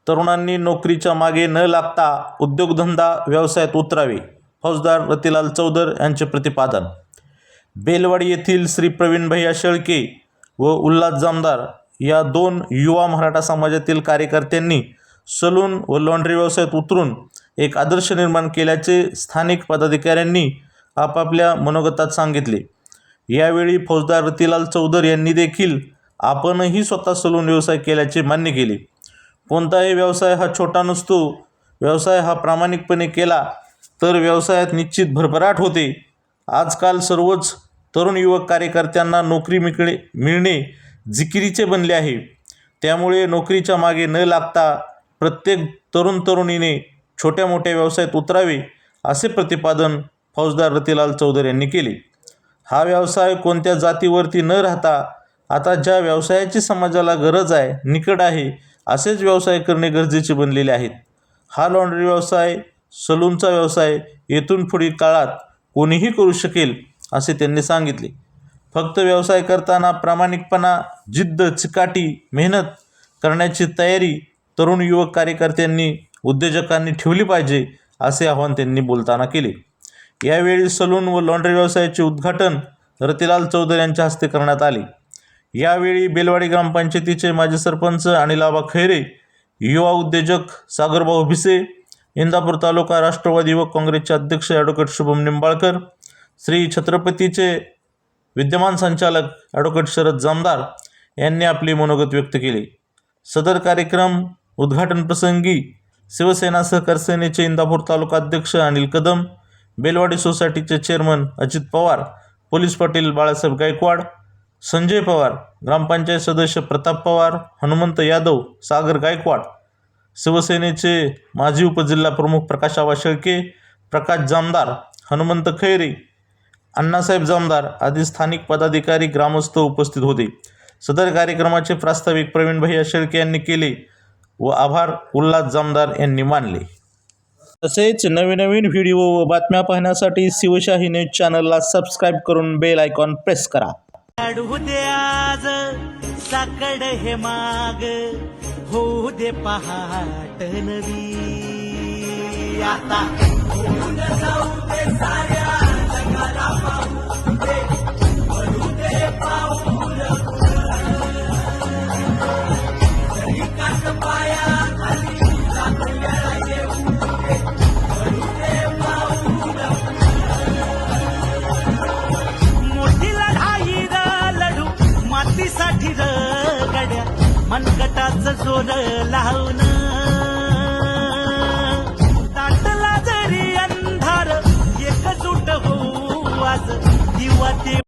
तरुणांनी नोकरीच्या मागे न लागता उद्योगधंदा व्यवसायात उतरावे, फौजदार रतिलाल चौधर यांचे प्रतिपादन। बेलवाडी येथील श्री प्रवीण भैया शेळके व उल्हास जामदार या दोन युवा मराठा समाजातील कार्यकर्त्यांनी सलून व लॉन्ड्री व्यवसायात उतरून एक आदर्श निर्माण केल्याचे स्थानिक पदाधिकाऱ्यांनी आपापल्या मनोगतात सांगितले। यावेळी फौजदार रतिलाल चौधर यांनी देखील आपणही स्वतः सलून व्यवसाय केल्याचे मान्य केले। कोणताही व्यवसाय हा छोटा नसतो, व्यवसाय हा प्रामाणिकपणे केला तर व्यवसायात निश्चित भरभराट होते। आजकाल सर्वच तरुण युवक कार्यकर्त्यांना नोकरी मिळणे जिकिरीचे बनले आहे। त्यामुळे नोकरीच्या मागे न लागता प्रत्येक तरुणीने छोट्या मोठ्या व्यवसायात उतरावे, असे प्रतिपादन फौजदार रतिलाल चौधर यांनी केले। हा व्यवसाय कोणत्या जातीवरती न राहता आता ज्या व्यवसायाची समाजाला गरज आहे, निकड आहे, असेच व्यवसाय करणे गरजेचे बनलेले आहेत। हा लॉन्ड्री व्यवसाय, सलूनचा व्यवसाय येथून पुढील काळात कोणीही करू शकेल, असे त्यांनी सांगितले। फक्त व्यवसाय करताना प्रामाणिकपणा, जिद्द, चिकाटी, मेहनत करण्याची तयारी तरुण युवक कार्यकर्त्यांनी, उद्योजकांनी ठेवली पाहिजे, असे आवाहन त्यांनी बोलताना केले। यावेळी सलून व लॉन्ड्री व्यवसायाचे उद्घाटन रतिलाल चौधर यांच्या हस्ते करण्यात आले। यावेळी बेलवाडी ग्रामपंचायतीचे माजी सरपंच अनिलाबा खैरे, युवा उद्योजक सागरभाऊ भिसे, इंदापूर तालुका राष्ट्रवादी युवक काँग्रेसचे अध्यक्ष ॲडव्होकेट शुभम निंबाळकर, श्री छत्रपतीचे विद्यमान संचालक ॲडव्होकेट शरद जामदार यांनी आपले मनोगत व्यक्त केले। सदर कार्यक्रम उद्घाटन प्रसंगी शिवसेना सहकार सेनेचे इंदापूर तालुका अध्यक्ष अनिल कदम, बेलवाडी सोसायटीचे चेअरमन अजित पवार, पोलीस पाटील बाळासाहेब गायकवाड, संजय पवार, ग्रामपंचायत सदस्य प्रताप पवार, हनुमंत यादव, सागर गायकवाड, शिवसेनेचे माजी उपजिल्हा प्रमुख प्रकाश आबा शेळके, प्रकाश जामदार, हनुमंत खैरे, अण्णासाहेब जामदार आदी स्थानिक पदाधिकारी, ग्रामस्थ उपस्थित होते। सदर कार्यक्रमाचे प्रास्ताविक प्रवीण भैया शेळके यांनी केले व आभार उल्हास जामदार यांनी मानले। तसेच नवीन व्हिडिओ व बातम्या पाहण्यासाठी शिवशाही न्यूज चॅनलला सबस्क्राईब करून बेल आयकॉन प्रेस करा। काढू दे आज साकड हे माग, होऊ दे पहाट नवी, आता जाऊ दे साऱ्या जगाला पाहू दे, पडू दे पाऊल कास पाया खाली आपल्याला येऊ दे, पडू दे पाऊल मोठी लढाई लढू मातीसाठी रगड्या, मनगटाचं जोर लावून दाटला जरी अंधार, एकजूट होऊ आज दिवा ते